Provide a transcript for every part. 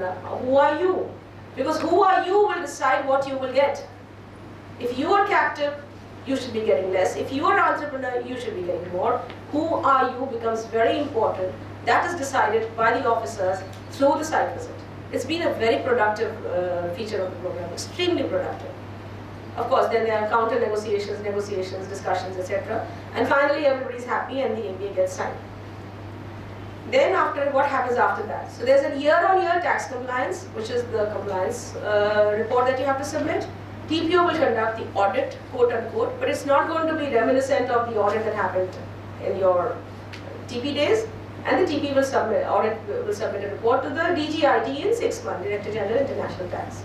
entrepreneur, who are you? Because who are you will decide what you will get. If you are captive, you should be getting less. If you are an entrepreneur, you should be getting more. Who are you becomes very important. That is decided by the officers through the site visit. It's been a very productive feature of the program, extremely productive. Of course, then there are counter negotiations, discussions, etc. And finally, everybody's happy and the APA gets signed. Then after, what happens after that? So there's a year-on-year tax compliance, which is the compliance report that you have to submit. TPO will conduct the audit, quote unquote, but it's not going to be reminiscent of the audit that happened in your TP days. And the TP will submit, audit will submit a report to the DGIT in 6 months, Director General International Tax.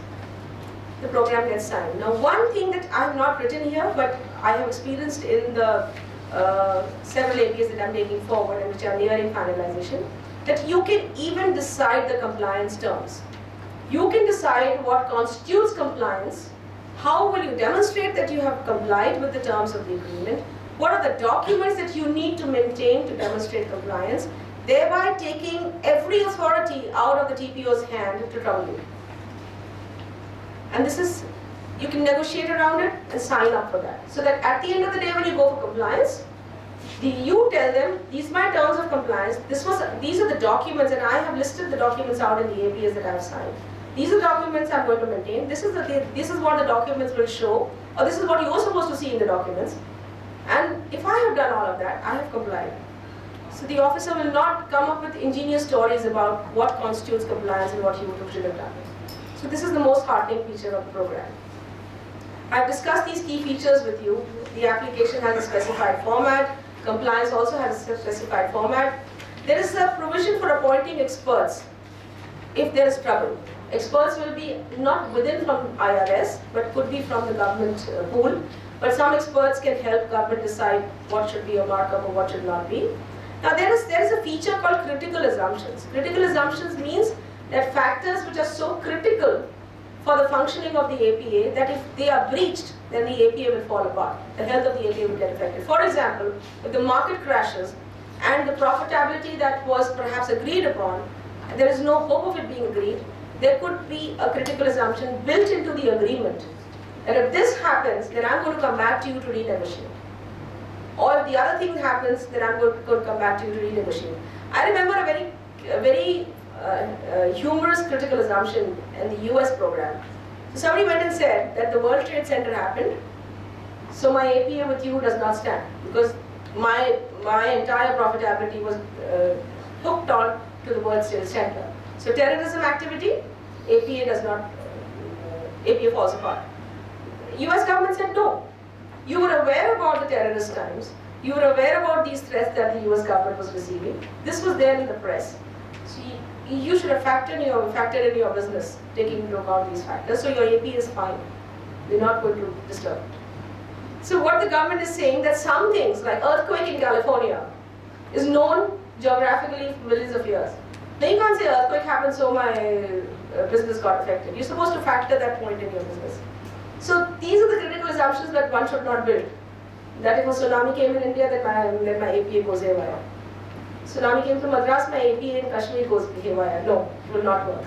The program gets signed. Now, one thing that I have not written here, but I have experienced in the several APAs that I'm taking forward and which are nearing finalization, that you can even decide the compliance terms. You can decide what constitutes compliance, how will you demonstrate that you have complied with the terms of the agreement, what are the documents that you need to maintain to demonstrate compliance, thereby taking every authority out of the TPO's hand to trouble you. And this is, you can negotiate around it and sign up for that. So that at the end of the day when you go for compliance, you tell them, these are my terms of compliance, these are the documents, and I have listed the documents out in the APAs that I have signed. These are documents I'm going to maintain, this is what the documents will show, or this is what you're supposed to see in the documents. And if I have done all of that, I have complied. So the officer will not come up with ingenious stories about what constitutes compliance and what you should have done. So this is the most heartening feature of the program. I've discussed these key features with you. The application has a specified format. Compliance also has a specified format. There is a provision for appointing experts if there is trouble. Experts will be not within from IRS, but could be from the government pool. But some experts can help government decide what should be a markup or what should not be. Now there is a feature called critical assumptions. Critical assumptions means that factors which are so critical for the functioning of the APA that if they are breached, then the APA will fall apart. The health of the APA will get affected. For example, if the market crashes and the profitability that was perhaps agreed upon, there is no hope of it being agreed, there could be a critical assumption built into the agreement. And if this happens, then I'm going to come back to you to renegotiate. Or if the other thing happens, then I'm going to come back to you to renegotiate. I remember a very humorous critical assumption in the US program. So somebody went and said that the World Trade Center happened, so my APA with you does not stand because my entire profitability was hooked on to the World Trade Center. So terrorism activity, APA does not, APA falls apart. US government said no. You were aware about the terrorist crimes. You were aware about these threats that the US government was receiving. This was there in the press. So you should have factored in your business, taking into account these factors. So your AP is fine. They're not going to disturb it. So what the government is saying that some things like earthquake in California is known geographically for millions of years. Now you can't say earthquake happened so my business got affected. You're supposed to factor that point in your business. So these are the critical assumptions that one should not build. That if a tsunami came in India, then my APA goes haywire. Tsunami came to Madras, my APA in Kashmir goes haywire. No, it will not work.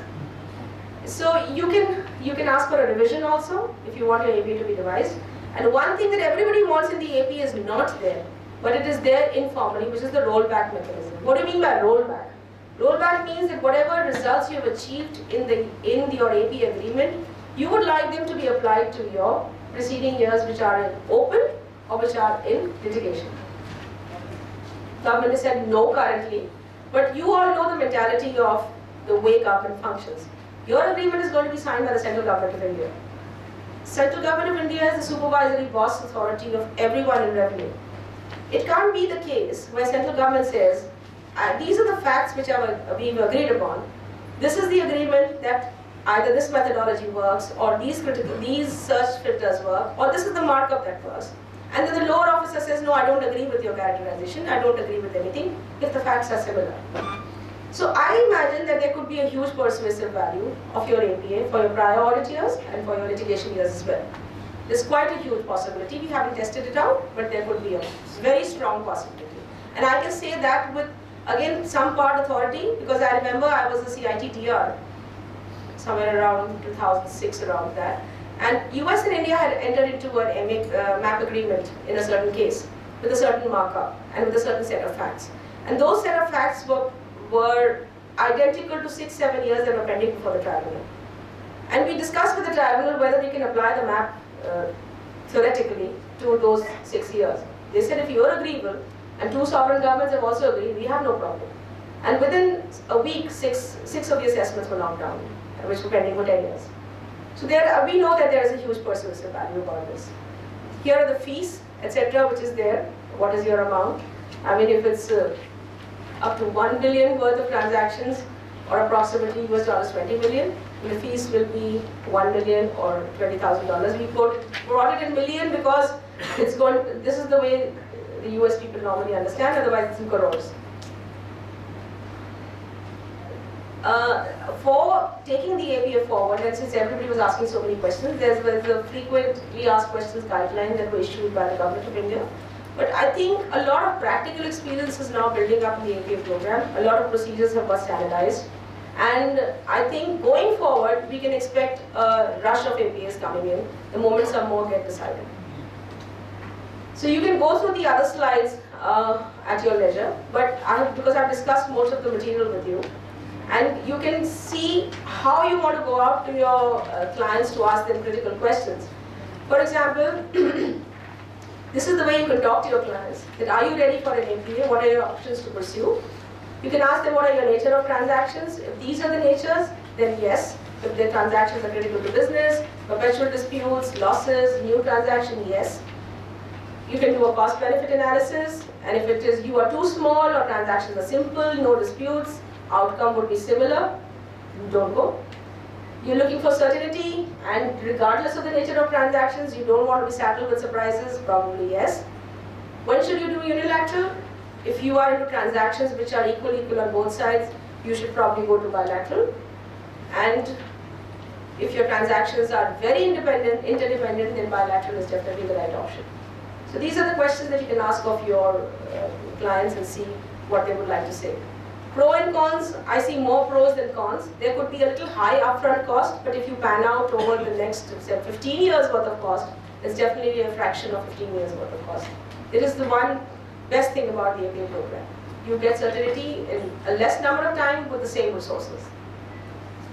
So you can ask for a revision also if you want your APA to be revised. And one thing that everybody wants in the APA is not there, but it is there informally, which is the rollback mechanism. What do you mean by rollback? Rollback means that whatever results you have achieved in your AP agreement, you would like them to be applied to your preceding years which are in open or which are in litigation. Government has said no currently, but you all know the mentality of the way government functions. Your agreement is going to be signed by the Central Government of India. Central Government of India is the supervisory boss authority of everyone in revenue. It can't be the case where Central Government says, these are the facts which we've agreed upon. This is the agreement that either this methodology works or these search filters work or this is the markup that works. And then the lower officer says, no, I don't agree with your characterization, I don't agree with anything if the facts are similar. So I imagine that there could be a huge persuasive value of your APA for your prior audit years and for your litigation years as well. There's quite a huge possibility. We haven't tested it out, but there could be a very strong possibility. And I can say that with, again, some part authority, because I remember I was a CIT TR somewhere around 2006, around that. And US and India had entered into an map agreement in a certain case, with a certain markup and with a certain set of facts. And those set of facts were identical to 6-7 years that were pending before the tribunal. And we discussed with the tribunal whether we can apply the map theoretically to those 6 years. They said if you are agreeable, and 2 sovereign governments have also agreed, we have no problem. And within a week, six of the assessments were knocked down, which were pending for 10 years. So we know that there is a huge persuasive value about this. Here are the fees, etc., which is there. What is your amount? I mean, if it's up to 1 billion worth of transactions, or approximately US dollars 20 million, the fees will be 1 million or $20,000. We brought it in million because this is the way the US people normally understand, otherwise it's in crores. For taking the APA forward, and since everybody was asking so many questions, there was a frequently asked questions guideline that were issued by the government of India. But I think a lot of practical experience is now building up in the APA program. A lot of procedures have got standardized. And I think going forward, we can expect a rush of APAs coming in the moment some more get decided. So you can go through the other slides at your leisure, but because I've discussed most of the material with you, and you can see how you want to go out to your clients to ask them critical questions. For example, this is the way you can talk to your clients, that are you ready for an APA? What are your options to pursue? You can ask them what are your nature of transactions. If these are the natures, then yes. If the transactions are critical to business, perpetual disputes, losses, new transaction, yes. You can do a cost-benefit analysis, and if it is you are too small or transactions are simple, no disputes, outcome would be similar, don't go. You're looking for certainty, and regardless of the nature of transactions, you don't want to be saddled with surprises, probably yes. When should you do unilateral? If you are into transactions which are equal on both sides, you should probably go to bilateral. And if your transactions are very interdependent, then bilateral is definitely the right option. So these are the questions that you can ask of your clients and see what they would like to say. Pro and cons, I see more pros than cons. There could be a little high upfront cost, but if you pan out over the next, say, 15 years worth of cost, it's definitely a fraction of 15 years worth of cost. It is the one best thing about the APA program. You get certainty in a less number of time with the same resources.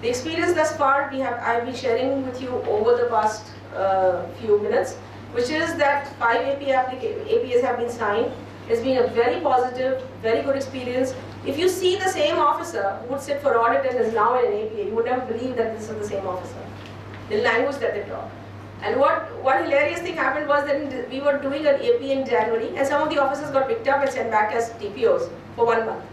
The experience thus far I've been sharing with you over the past few minutes, which is that 5 APAs have been signed. It's been a very positive, very good experience. If you see the same officer who would sit for audit and is now in an APA, you would never believe that this is the same officer. The language that they talk. And one hilarious thing happened was that we were doing an AP in January, and some of the officers got picked up and sent back as TPOs for 1 month.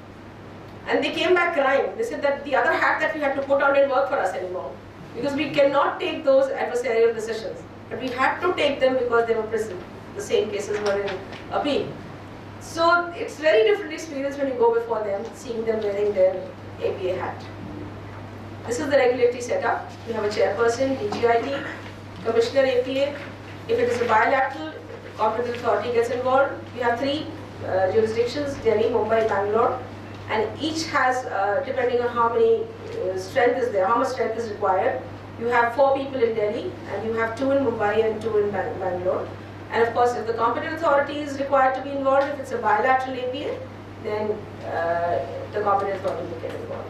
And they came back crying. They said that the other hat that we had to put on didn't work for us anymore, because we cannot take those adversarial decisions. But we had to take them because they were prison. The same cases were in appeal. So it's very different experience when you go before them, seeing them wearing their APA hat. This is the regulatory setup. We have a chairperson, DGIT, Commissioner APA. If it is a bilateral, competent authority gets involved. We have 3 jurisdictions, Delhi, Mumbai, Bangalore, and each has, depending on how many strength is there, how much strength is required. You have 4 people in Delhi, and you have 2 in Mumbai and 2 in Bangalore. And of course, if the competent authority is required to be involved, if it's a bilateral APA, then the competent authority will get involved.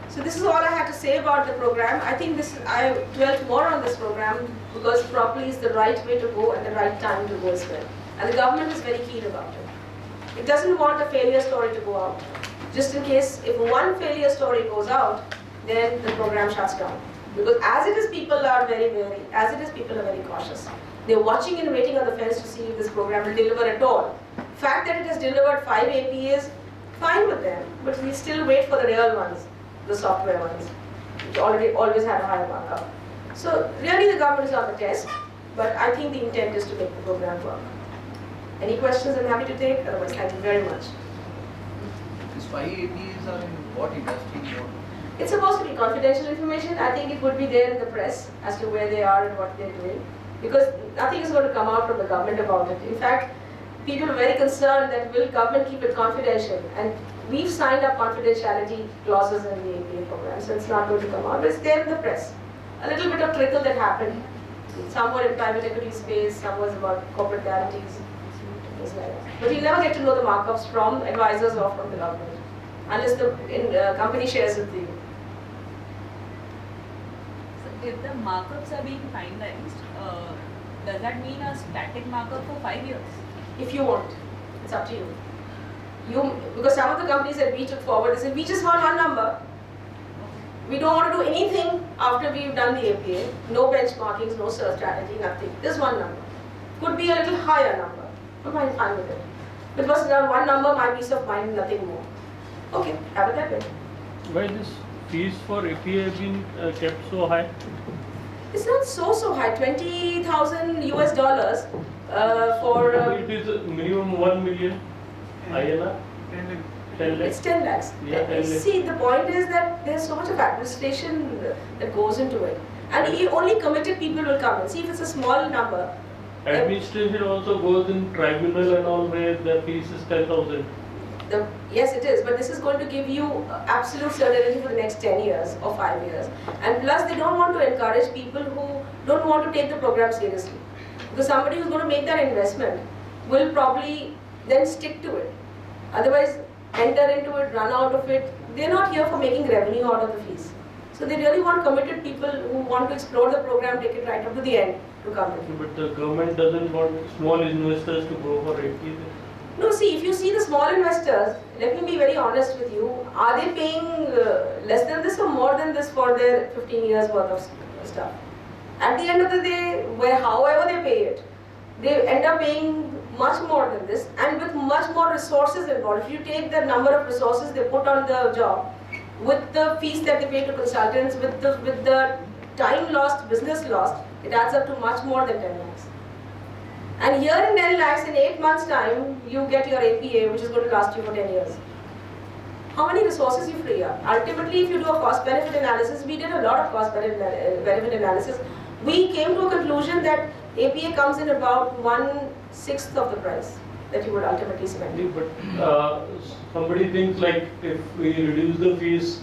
So this is all I had to say about the program. I think I dwelt more on this program because properly is the right way to go and the right time to go as well. And the government is very keen about it. It doesn't want a failure story to go out. Just in case, if one failure story goes out, then the program shuts down. Because as it is, people are very wary. As it is, people are very cautious. They're watching and waiting on the fence to see if this program will deliver at all. Fact that it has delivered 5 APAs, fine with them, but we still wait for the real ones, the software ones, which always had a higher markup. So really the government is on the test, but I think the intent is to make the program work. Any questions I'm happy to take, otherwise thank you very much. These 5 APAs are in what industry? It's supposed to be confidential information. I think it would be there in the press as to where they are and what they're doing, because nothing is going to come out from the government about it. In fact, people are very concerned that will government keep it confidential, and we've signed up confidentiality clauses in the APA program, so it's not going to come out, but it's there in the press. A little bit of trickle that happened. Some were in private equity space, some was about corporate guarantees, things like that. But you'll never get to know the markups from advisors or from the government, unless the company shares with you. So if the markups are being finalized, does that mean a static markup for 5 years? If you want, it's up to you. Because some of the companies that we took forward, they said, we just want one number. We don't want to do anything after we've done the APA. No benchmarkings, no search strategy, nothing. This one number. Could be a little higher number. I'm fine with it. Because one number, my peace of mind, nothing more. Okay, have it that way. Why this fees for APA have been kept so high? It's not so high. $20,000 US for. It is minimum 1 million INR. 10 lakhs. It's 10 lakhs. Yeah, 10 lakhs. See, the point is that there's so much of administration that goes into it. And only committed people will come in. See, if it's a small number. Administration also goes in tribunal and all where the fees is 10,000. Yes, it is, but this is going to give you absolute certainty for the next 10 years or 5 years. And plus, they don't want to encourage people who don't want to take the program seriously. Because somebody who's going to make that investment will probably then stick to it. Otherwise, enter into it, run out of it. They're not here for making revenue out of the fees. So they really want committed people who want to explore the program, take it right up to the end to come in. But the government doesn't want small investors to go for APA. No, see, if you see the small investors, let me be very honest with you, are they paying less than this or more than this for their 15 years worth of stuff? At the end of the day, however they pay it, they end up paying much more than this and with much more resources involved. If you take the number of resources they put on the job, with the fees that they pay to consultants, with the time lost, business lost, it adds up to much more than 10 lakhs. And here in 10 lakhs, in 8 months' time, you get your APA, which is going to last you for 10 years. How many resources you free up? Ultimately, if you do a cost-benefit analysis, we did a lot of cost-benefit analysis. We came to a conclusion that APA comes in about 1/6 of the price that you would ultimately spend. But somebody thinks like if we reduce the fees,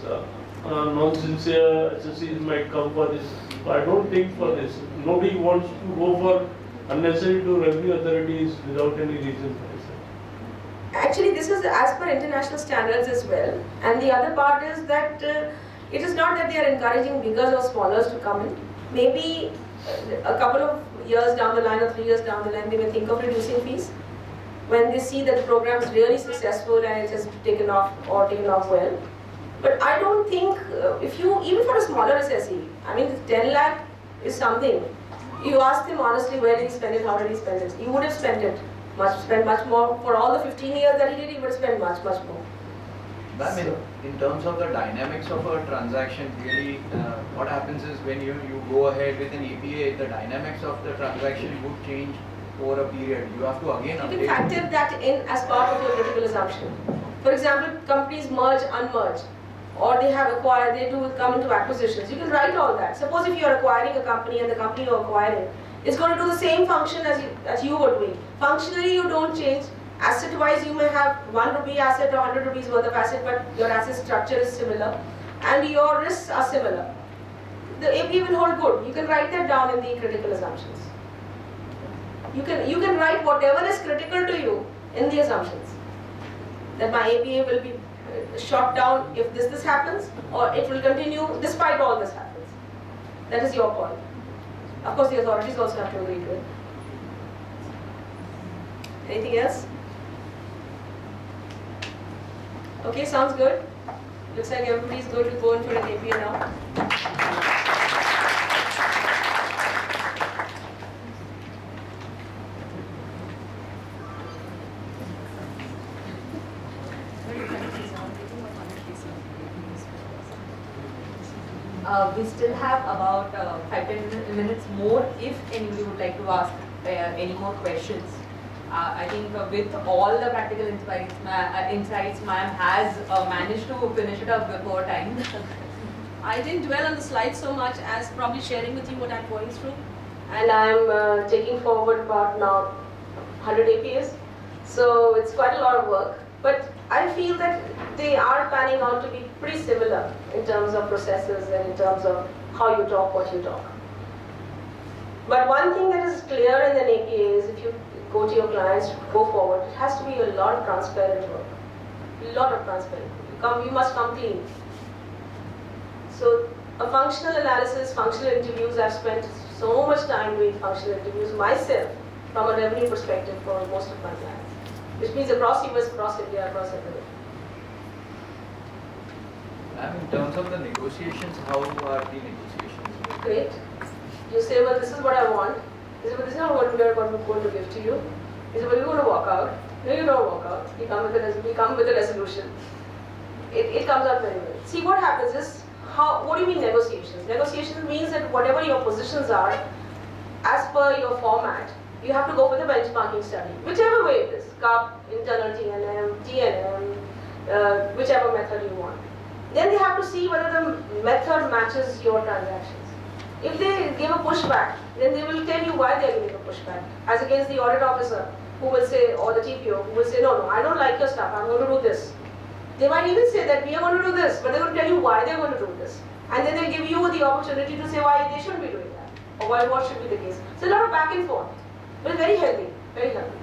non-sincere HSCs might come for this. I don't think for this. Nobody wants to go for unnecessary to revenue authorities without any reason. Actually, this is as per international standards as well. And the other part is that it is not that they are encouraging biggers or smallers to come in. Maybe a couple of years down the line or 3 years down the line, they may think of reducing fees when they see that the program is really successful and it has taken off well. But I don't think, even for a smaller assessee, I mean 10 lakh is something. You ask them honestly, where did he spend it, how did he spend it? He would have spent much more. For all the 15 years that he did, he would have spent much more. Ma'am, in terms of the dynamics of a transaction, really, what happens is when you go ahead with an APA, the dynamics of the transaction would change over a period. You have to again update. You can factor that in as part of your critical assumption. For example, companies merge, unmerge, or they come into acquisitions. You can write all that. Suppose if you are acquiring a company and the company you are acquiring is going to do the same function as you were doing. Functionally, you don't change. Asset-wise, you may have 1 rupee asset or 100 rupees worth of asset, but your asset structure is similar and your risks are similar. The APA will hold good. You can write that down in the critical assumptions. You can write whatever is critical to you in the assumptions. That my APA will be shot down if this happens, or it will continue despite all this happens. That is your call. Of course, the authorities also have to agree to it. Anything else? Okay, sounds good. Looks like everybody's going to go in for an APA now. We still have about 5-10 minutes more if anybody would like to ask any more questions. I think with all the practical insights, ma'am has managed to finish it up before time. I didn't dwell on the slides so much as probably sharing with you what I'm going through. And I'm taking forward about now 100 APAs. So it's quite a lot of work. But I feel that they are panning out to be pretty similar in terms of processes and in terms of how you talk, what you talk. But one thing that is clear in an APA is if you go to your clients, go forward, it has to be a lot of transparent work. A lot of transparent. You must come clean. So a functional analysis, functional interviews, I've spent so much time doing functional interviews myself from a revenue perspective for most of my clients, which means across US, across India, across everywhere. And in terms of the negotiations, how are the negotiations? Great. You say, well, this is what I want. You say, well, this is not what we are going to give to you. You say, well, you're going to walk out. No, you don't walk out. We come with a resolution. It comes out very well. See, what happens is, what do you mean negotiations? Negotiations means that whatever your positions are, as per your format, you have to go for the benchmarking study. Whichever way it is, CUP, internal TNM, TNM, whichever method you want. Then they have to see whether the method matches your transactions. If they give a pushback, then they will tell you why they are giving a pushback. As against the audit officer who will say, or the TPO who will say, no, I don't like your stuff, I'm going to do this. They might even say that we are going to do this, but they're going to tell you why they're going to do this. And then they'll give you the opportunity to say why they shouldn't be doing that, or why what should be the case. So a lot of back and forth, but very healthy, very healthy.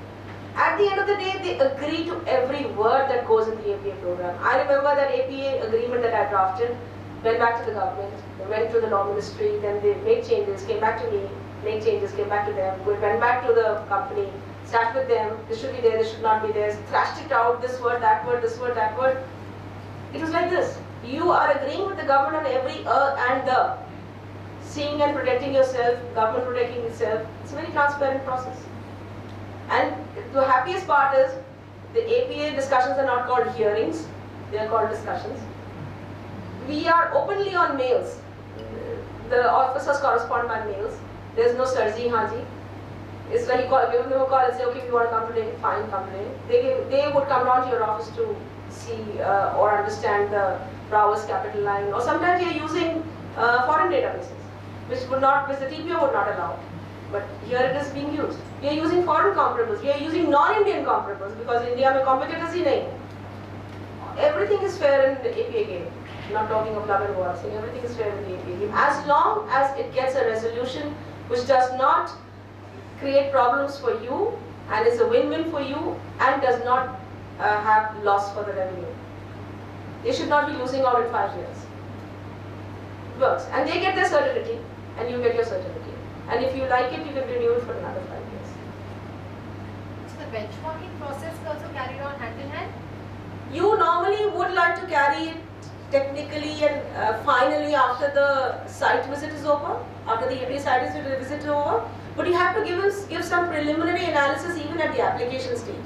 At the end of the day, they agree to every word that goes in the APA program. I remember that APA agreement that I drafted, went back to the government, went to the law ministry, then they made changes, came back to me, made changes, came back to them, went back to the company, sat with them, this should be there, this should not be there, thrashed it out, this word, that word, this word, that word. It was like this. You are agreeing with the government on every and the. Seeing and protecting yourself, government protecting itself. It's a very transparent process. And the happiest part is, the APA discussions are not called hearings, they are called discussions. We are openly on mails. The officers correspond by mails. There's no Sarji Haji. It's like you give them a call and say, okay, if you want to come today, fine, come today. They would come down to your office to see or understand the browser's capital line. Or sometimes you're using foreign databases, which the TPO would not allow. But here it is being used. We are using foreign comparables. We are using non-Indian comparables because India mein competitors hi nahi. Everything is fair in the APA game. I'm not talking of love and war. I'm saying everything is fair in the APA game. As long as it gets a resolution which does not create problems for you and is a win-win for you and does not have loss for the revenue. They should not be losing out in 5 years. It works. And they get their certificate and you get your certificate. And if you like it, you can renew it for another 5 years. So the benchmarking process is also carried on hand in hand? You normally would like to carry it technically and finally after the site visit is over, after the APA site visit is over. But you have to give some preliminary analysis even at the application stage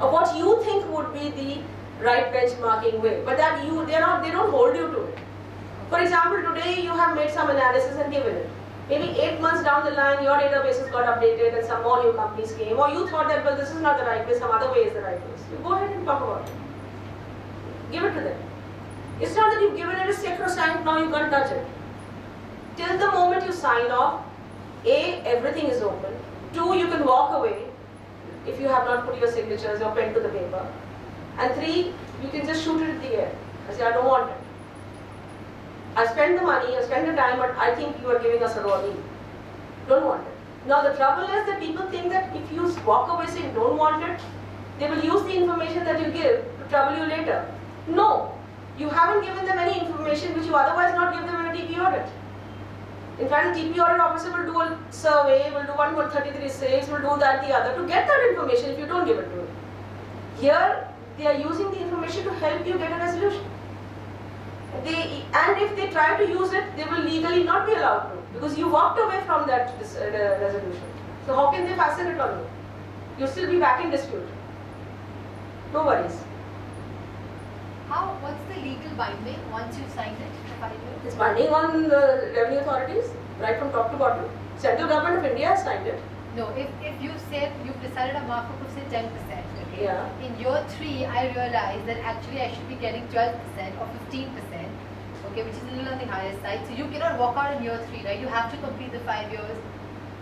of what you think would be the right benchmarking way. But that they don't hold you to it. For example, today you have made some analysis and given it. Maybe 8 months down the line, your databases got updated and some more new companies came, or you thought that, well, this is not the right way, some other way is the right way. So you go ahead and talk about it. Give it to them. It's not that you've given it a sacrosanct, now you can't touch it. Till the moment you sign off, A, everything is open. 2, you can walk away if you have not put your signatures, your pen to the paper. And 3, you can just shoot it in the air. I say, I don't want it. I spend the money, I spend the time, but I think you are giving us a raw deal. Don't want it. Now the trouble is that people think that if you walk away saying don't want it, they will use the information that you give to trouble you later. No, you haven't given them any information which you otherwise not give them in a TP audit. In fact, the TP audit officer will do a survey, will do 133.6, will do that, the other, to get that information if you don't give it to it. Here, they are using the information to help you get a resolution. And if they try to use it, they will legally not be allowed to, because you walked away from that resolution. So how can they fasten it on you? You'll still be back in dispute. No worries. What's the legal binding once you've signed it for 5 years? It's binding on the revenue authorities, right from top to bottom. Central government of India has signed it. No, if you said you've decided a markup of say 10%, okay? Yeah. In year 3, I realized that actually I should be getting 12% or 15%, okay, which is a little on the higher side. So you cannot walk out in year 3, right? You have to complete the 5 years.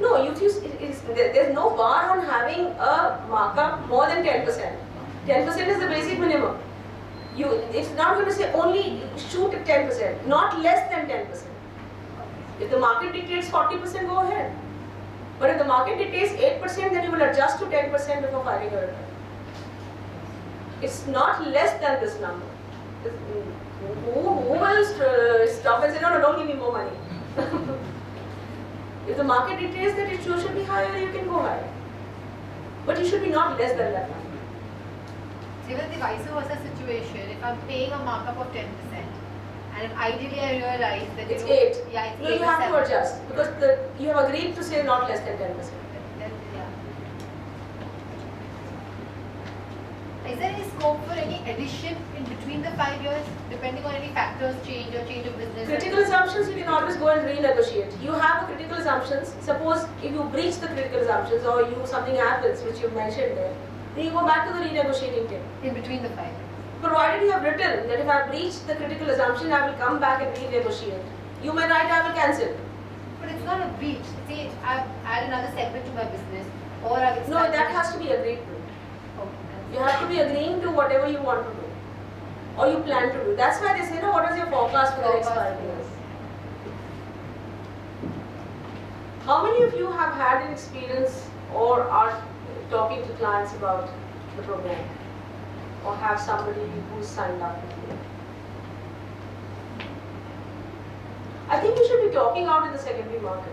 No, there's no bar on having a markup more than 10%. 10% is the basic minimum. It's not going to say only shoot at 10%, not less than 10%. If the market dictates 40%, go ahead. But if the market dictates 8%, then you will adjust to 10% before filing your return. It's not less than this number. Who will stop and say, no, don't give me more money? If the market dictates that it should be higher, you can go higher. But you should be not less than that number. Even the vice versa situation, if I'm paying a markup of 10%, and if ideally I realize that It's 8. Yeah, it's No, 8 you or have to 7. adjust because you have agreed to say not less than 10%. Then, yeah. Is there any scope for any addition in between the 5 years, depending on any factors change or change of business? Critical assumptions, you can always go and renegotiate. You have a critical assumptions. Suppose if you breach the critical assumptions or something happens which you mentioned there, then you go back to the renegotiating table. In between the 5 years. Provided you have written that if I breach the critical assumption, I will come back and renegotiate. You may write, I will cancel. But it's not a breach. See, I've added another segment to my business, or I've No, expanded. that has to be agreed to. Oh, You have to be agreeing to whatever you want to do or you plan to do. That's why they say, no, what is your forecast for the next 5 years? How many of you have had an experience or are talking to clients about the program or have somebody who's signed up with you? I think you should be talking out in the secondary market.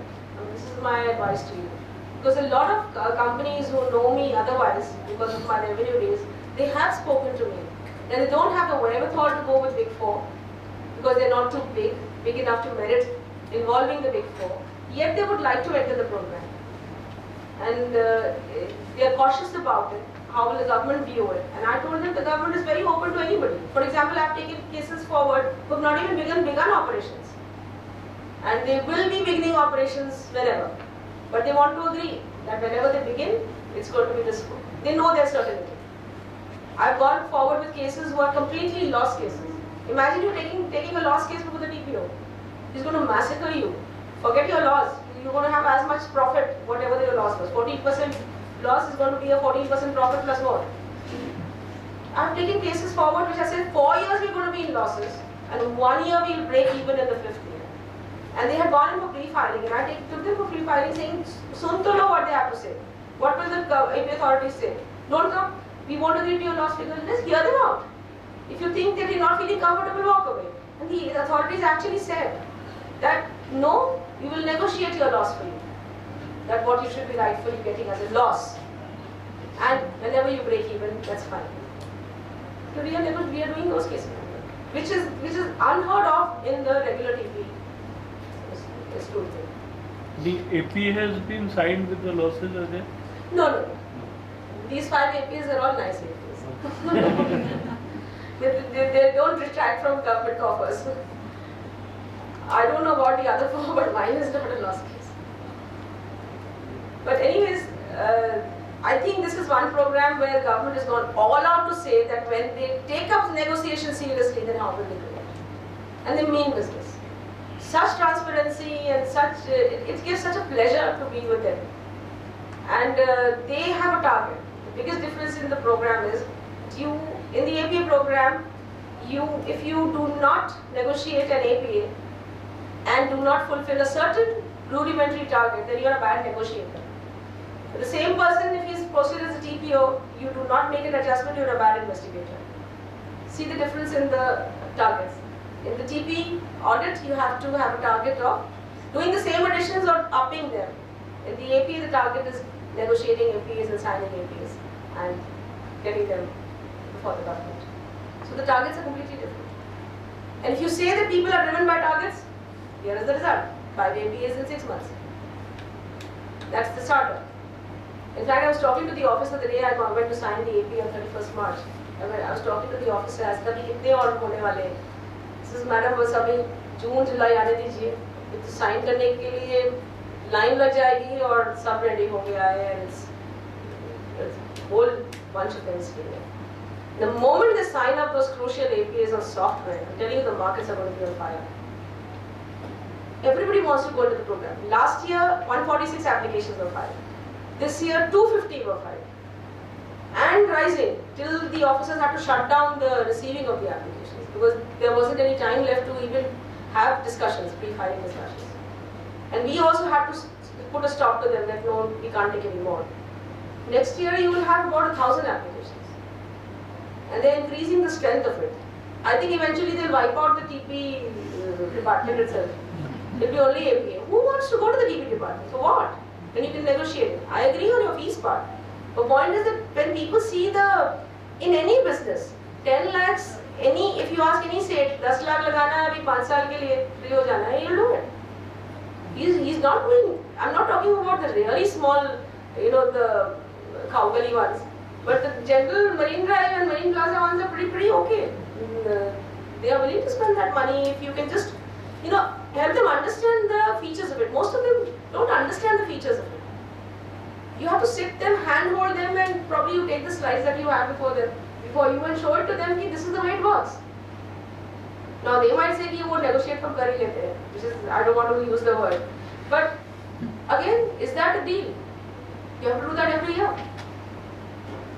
This is my advice to you. Because a lot of companies who know me otherwise, because of my revenue days, they have spoken to me. And they don't have the wherewithal to go with Big Four because they're not too big enough to merit involving the Big Four. Yet they would like to enter the program. And they are cautious about it. How will the government view it? And I told them the government is very open to anybody. For example, I have taken cases forward who have not even begun operations. And they will be beginning operations wherever. But they want to agree that whenever they begin, it's going to be this. They know their certainty. I've gone forward with cases who are completely lost cases. Imagine you taking a lost case before the TPO. He's going to massacre you. Forget your loss. You're going to have as much profit, whatever your loss was. 14% loss is going to be a 14% profit plus more. I've taken cases forward which I said 4 years we're going to be in losses and 1 year we'll break even in the 5th year. And they had gone in for pre-filing and I took them for pre-filing saying, sun to lo what they have to say. What will the AP authorities say? Don't come. We want to give you a loss figure. Let's hear them out. If you think that you're not feeling comfortable, walk away. And the authorities actually said that no, we will negotiate your loss for you. That what you should be rightfully getting as a loss. And whenever you break even, that's fine. So we are doing those cases, which is unheard of in the regular TP. The AP has been signed with the losses, are there? No. These 5 APs are all nice APs. they don't retract from government coffers. I don't know about the other 4, but mine is not a loss case. But anyways, I think this is one program where government has gone all out to say that when they take up negotiation seriously, then how will they do it? And they mean business. Such transparency and such, it gives such a pleasure to be with them. And they have a target. The biggest difference in the program is, in the APA program, if you do not negotiate an APA and do not fulfill a certain rudimentary target, then you are a bad negotiator. The same person, if he is posted as a TPO, you do not make an adjustment, you are a bad investigator. See the difference in the targets. In the TP audit, you have to have a target of doing the same additions or upping them. In the AP, the target is negotiating APs and signing APs and getting them before the government. So the targets are completely different. And if you say that people are driven by targets, here is the result. 5 APs in 6 months. That's the starter. In fact, I was talking to the officer the day I went to sign the AP on 31st March. I was talking to the officer, I asked him, कितने और होने वाले हैं? This is madam, बस अभी जून जुलाई आने दीजिए. तो साइन करने के लिए लाइन लग जाएगी और सब रेडी हो गया है and it's a whole bunch of things here. The moment they sign up those crucial APIs on software, I'm telling you the markets are going to be on fire. Everybody wants to go into the program. Last year, 146 applications were filed. This year, 250 were filed. and rising till the officers had to shut down the receiving of the applications because there wasn't any time left to even have discussions, pre-filing discussions. And we also had to put a stop to them that no, we can't take any more. Next year you will have about 1,000 applications. And they're increasing the strength of it. I think eventually they'll wipe out the TP department itself. It'll be only APA. Who wants to go to the TP department? For what? When you can negotiate. I agree on your fees part. The point is that when people see in any business, 10 lakhs, if you ask any state, 10 lakh lagana hai, abhi 5 saal ke liye free ho jana hai, he'll do it. He's not doing, I'm not talking about the really small, the Khowgali ones, but the general Marine Drive and Marine Plaza ones are pretty okay. They are willing to spend that money if you can just, help them understand the features of it. Most of them don't understand the features of it. You have to sit them, handhold them, and probably you take the slides that you have before you and show it to them that this is the way it works. Now they might say कि वो negotiate from कर ही लेते हैं, which is, I don't want to use the word. But again, is that a deal? You have to do that every year.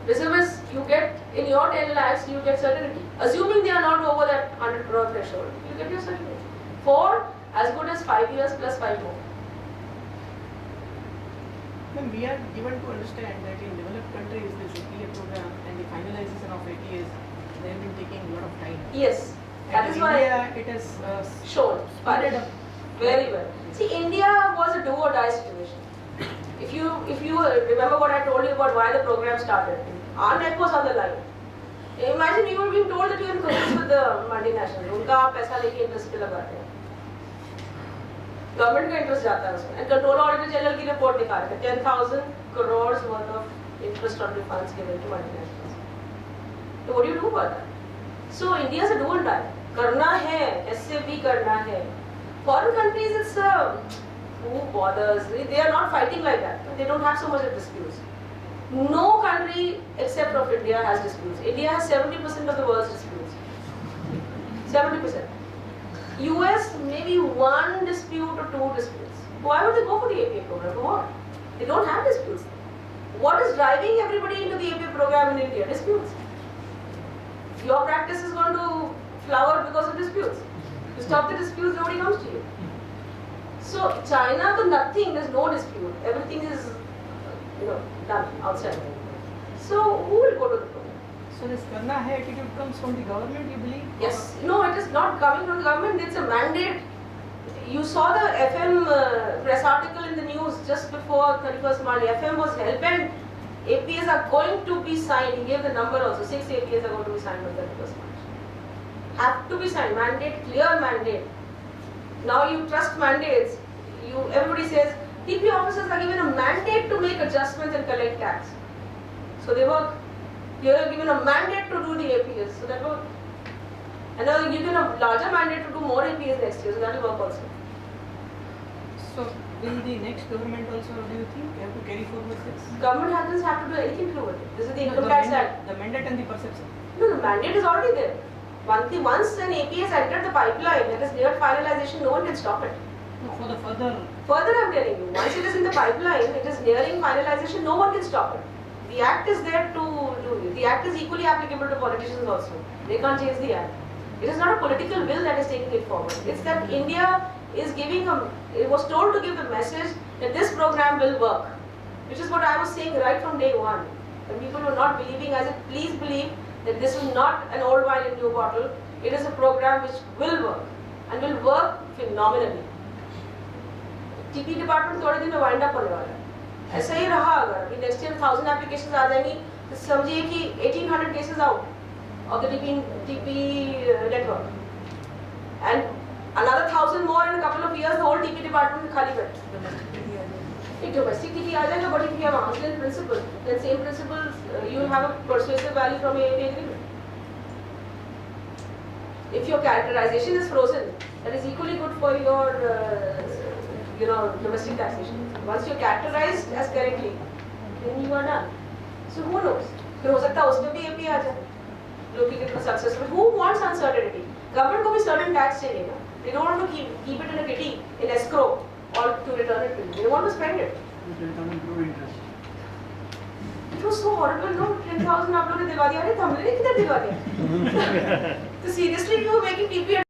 Reservists, you get in your 10 lakhs, you get certainty. Assuming they are not over that 100 crore threshold, you get your certainty. For as good as 5 years plus 5 more. Then we are given to understand that in developed countries, this APA program and the finalization of APAs, they have been taking a lot of time. Yes, that And is in why India, it has shown speeded up. very well. See, India was a do or die situation. If you remember what I told you about why the program started, our neck was on the line. Imagine you were being told that you are in cahoots with the multinationals. उनका आप पैसा लेके interest पे लगाते हैं. Government का interest जाता है उसमें. And कंट्रोलर ऑडिटर जनरल की रिपोर्ट निकाल के 10,000 crores worth of interest on refunds given to multinationals. So what do you do about that? So India is a do or die. करना है, ऐसे भी करना है. Foreign countries, it's who bothers? They are not fighting like that. They don't have so much of disputes. No country except of India has disputes. India has 70% of the world's disputes. 70%. US maybe 1 dispute or 2 disputes. Why would they go for the APA program? For what? They don't have disputes. What is driving everybody into the APA program in India? Disputes. Your practice is going to flower because of disputes. You stop the disputes, nobody comes to you. So China, to nothing, there's no dispute. Everything is, done outside. So who will go to the program? So this karna hai attitude comes from the government, you believe? Yes. No, it is not coming from the government. It's a mandate. You saw the FM press article in the news just before 31st March. FM was hell-bent. APAs are going to be signed. He gave the number also. 6 APAs are going to be signed on 31st March. Have to be signed. Mandate, clear mandate. Now you trust mandates. Everybody says TP officers are given a mandate to make adjustments and collect tax. So they work. You are given a mandate to do the APAs. So that works. And now you're given a larger mandate to do more APAs next year. So that will work also. So will the next government also, do you think, have to carry forward this? Government doesn't have to do anything to do with it. This is the Income The Tax mandate- Act. The mandate and the perception. No, the mandate is already there. Once an APA has entered the pipeline, that is near finalization, no one can stop it. No, for the further, Further, I'm telling you, once it is in the pipeline, it is nearing finalization, no one can stop it. The Act is there to do it. The Act is equally applicable to politicians also. They can't change the Act. It is not a political will that is taking it forward. It's that India is it was told to give the message that this program will work. Which is what I was saying right from day one. When people were not believing, I said, please believe that this is not an old wine in new bottle. It is a program which will work and will work phenomenally. TP department थोड़े दिन में wind up होने वाला है. ऐसा ही रहा अगर अभी next year 1000 applications आ जाएंगी तो समझिए कि 1800 cases out of the TP network and another 1000 more in a couple of years the whole TP department खाली बैठे. एक domestic TP आ जाएगा but if you have arm's length principle then same principles you will have a persuasive value from a APA agreement. If your characterization is frozen, that is equally good for your domestic taxation. Once you're characterized as correctly, then you are done. So who knows? फिर हो सकता है उसमें भी APA आ जाए. लोग की कितना successful. Who wants uncertainty? Government को भी certain tax चाहिए ना. They don't want to keep it in a kitty, in escrow, or to return it to you. They want to spend it. It was so horrible, no? 10,000 आप लोगों ने दिलवा दिया, अरे हमने किधर दिलवा दिया? So seriously, you were making TP